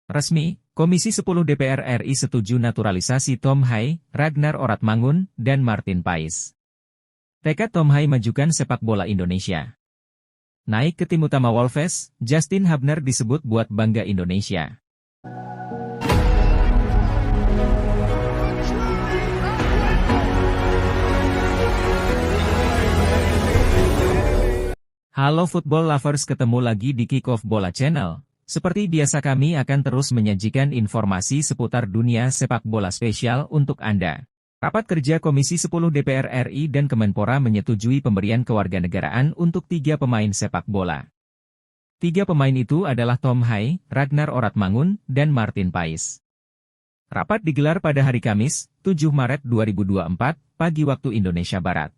Resmi, Komisi 10 DPR RI setuju naturalisasi Tom Hai, Ragnar Oratmangun, dan Martin Pais. Tekad Tom Hai majukan sepak bola Indonesia. Naik ke tim utama Wolves, Justin Hubner disebut buat bangga Indonesia. Halo football lovers, ketemu lagi di Kick-Off Bola Channel. Seperti biasa kami akan terus menyajikan informasi seputar dunia sepak bola spesial untuk Anda. Rapat kerja Komisi 10 DPR RI dan Kemenpora menyetujui pemberian kewarganegaraan untuk 3 pemain sepak bola. 3 pemain itu adalah Tom Hai, Ragnar Oratmangun, dan Martin Pais. Rapat digelar pada hari Kamis, 7 Maret 2024, pagi waktu Indonesia Barat.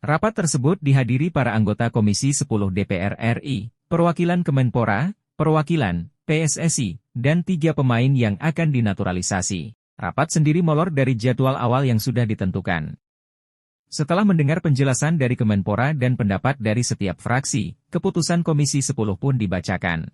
Rapat tersebut dihadiri para anggota Komisi 10 DPR RI, perwakilan Kemenpora, perwakilan, PSSI, dan 3 pemain yang akan dinaturalisasi. Rapat sendiri molor dari jadwal awal yang sudah ditentukan. Setelah mendengar penjelasan dari Kemenpora dan pendapat dari setiap fraksi, keputusan Komisi 10 pun dibacakan.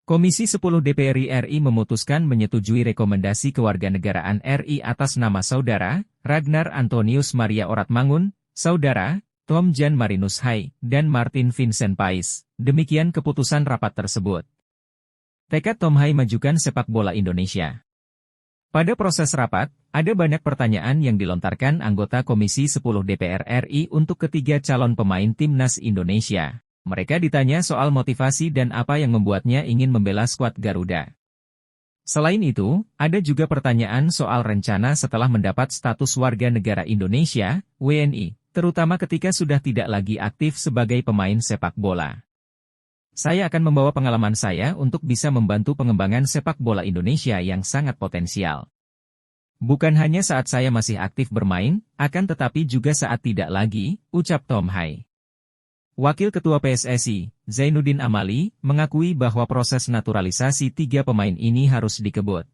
Komisi 10 DPR RI memutuskan menyetujui rekomendasi kewarganegaraan RI atas nama Saudara Ragnar Antonius Maria Oratmangun, Saudara Tom Jan Marinus Hai, dan Martin Vincent Pais. Demikian keputusan rapat tersebut. Tekad Tom Hai majukan sepak bola Indonesia. Pada proses rapat, ada banyak pertanyaan yang dilontarkan anggota Komisi 10 DPR RI untuk ketiga calon pemain Timnas Indonesia. Mereka ditanya soal motivasi dan apa yang membuatnya ingin membela skuad Garuda. Selain itu, ada juga pertanyaan soal rencana setelah mendapat status warga negara Indonesia, WNI, terutama ketika sudah tidak lagi aktif sebagai pemain sepak bola. Saya akan membawa pengalaman saya untuk bisa membantu pengembangan sepak bola Indonesia yang sangat potensial. Bukan hanya saat saya masih aktif bermain, akan tetapi juga saat tidak lagi, ucap Tom Hai. Wakil Ketua PSSI, Zainuddin Amali, mengakui bahwa proses naturalisasi 3 pemain ini harus dikebut.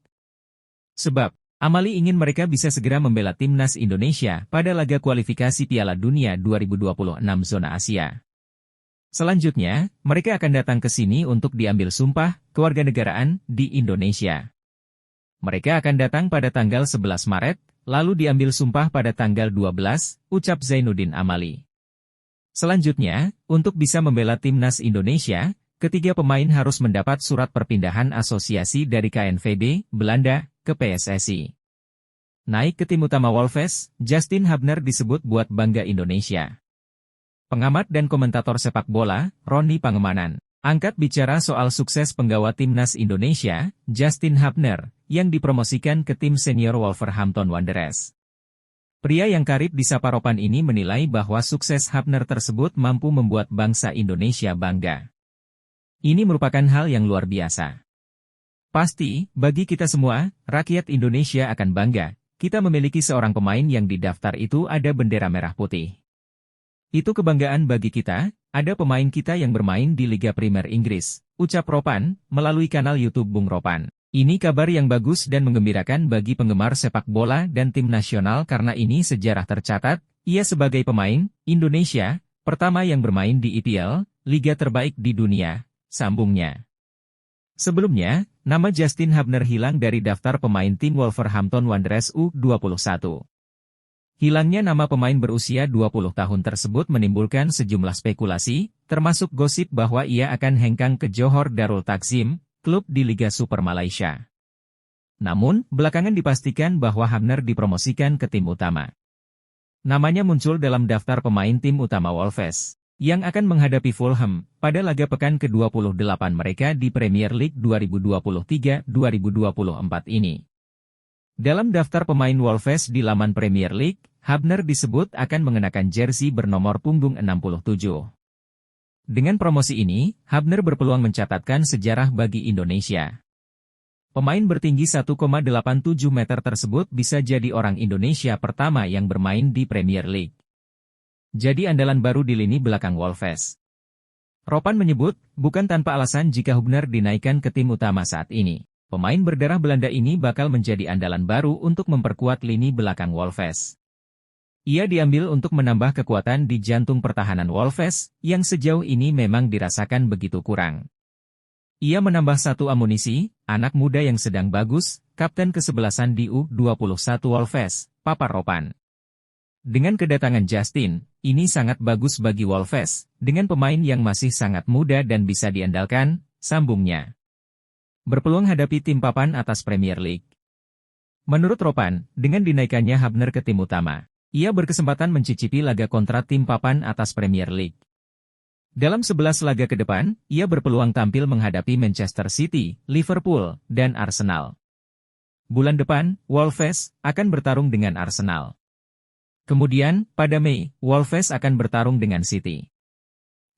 Sebab, Amali ingin mereka bisa segera membela Timnas Indonesia pada laga kualifikasi Piala Dunia 2026 zona Asia. Selanjutnya, mereka akan datang ke sini untuk diambil sumpah kewarganegaraan di Indonesia. Mereka akan datang pada tanggal 11 Maret, lalu diambil sumpah pada tanggal 12, ucap Zainuddin Amali. Selanjutnya, untuk bisa membela Timnas Indonesia, ketiga pemain harus mendapat surat perpindahan asosiasi dari KNVB, Belanda, ke PSSI. Naik ke tim utama Wolves, Justin Hubner disebut buat bangga Indonesia. Pengamat dan komentator sepak bola, Roni Pangemanan, angkat bicara soal sukses penggawa Timnas Indonesia, Justin Hubner, yang dipromosikan ke tim senior Wolverhampton Wanderers. Pria yang karib di sapa Ropan ini menilai bahwa sukses Hubner tersebut mampu membuat bangsa Indonesia bangga. Ini merupakan hal yang luar biasa. Pasti, bagi kita semua, rakyat Indonesia akan bangga, kita memiliki seorang pemain yang di daftar itu ada bendera merah putih. Itu kebanggaan bagi kita, ada pemain kita yang bermain di Liga Primer Inggris, ucap Ropan, melalui kanal YouTube Bung Ropan. Ini kabar yang bagus dan menggembirakan bagi penggemar sepak bola dan tim nasional karena ini sejarah tercatat, ia sebagai pemain, Indonesia, pertama yang bermain di IPL, liga terbaik di dunia, sambungnya. Sebelumnya, nama Justin Hubner hilang dari daftar pemain tim Wolverhampton Wanderers U21. Hilangnya nama pemain berusia 20 tahun tersebut menimbulkan sejumlah spekulasi, termasuk gosip bahwa ia akan hengkang ke Johor Darul Takzim, klub di Liga Super Malaysia. Namun, belakangan dipastikan bahwa Hubner dipromosikan ke tim utama. Namanya muncul dalam daftar pemain tim utama Wolves yang akan menghadapi Fulham pada laga pekan ke-28 mereka di Premier League 2023-2024 ini. Dalam daftar pemain Wolves di laman Premier League, Hubner disebut akan mengenakan jersey bernomor punggung 67. Dengan promosi ini, Hubner berpeluang mencatatkan sejarah bagi Indonesia. Pemain bertinggi 1,87 meter tersebut bisa jadi orang Indonesia pertama yang bermain di Premier League. Jadi andalan baru di lini belakang Wolves. Ropan menyebut, bukan tanpa alasan jika Hubner dinaikkan ke tim utama saat ini. Pemain berdarah Belanda ini bakal menjadi andalan baru untuk memperkuat lini belakang Wolves. Ia diambil untuk menambah kekuatan di jantung pertahanan Wolves, yang sejauh ini memang dirasakan begitu kurang. Ia menambah satu amunisi, anak muda yang sedang bagus, kapten kesebelasan di U21 Wolves, papar Ropan. Dengan kedatangan Justin, ini sangat bagus bagi Wolves, dengan pemain yang masih sangat muda dan bisa diandalkan, sambungnya. Berpeluang hadapi tim papan atas Premier League. Menurut Ropan, dengan dinaikannya Hubner ke tim utama, ia berkesempatan mencicipi laga kontra tim papan atas Premier League. Dalam 11 laga ke depan, ia berpeluang tampil menghadapi Manchester City, Liverpool, dan Arsenal. Bulan depan, Wolves akan bertarung dengan Arsenal. Kemudian, pada Mei, Wolves akan bertarung dengan City.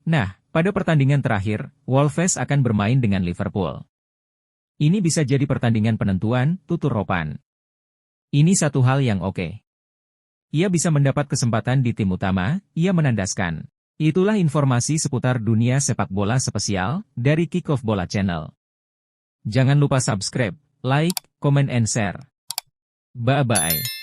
Nah, pada pertandingan terakhir, Wolves akan bermain dengan Liverpool. Ini bisa jadi pertandingan penentuan, tutur Ropan. Ini satu hal yang oke. Ia bisa mendapat kesempatan di tim utama, ia menandaskan. Itulah informasi seputar dunia sepak bola spesial dari Kickoff Bola Channel. Jangan lupa subscribe, like, comment and share. Bye-bye.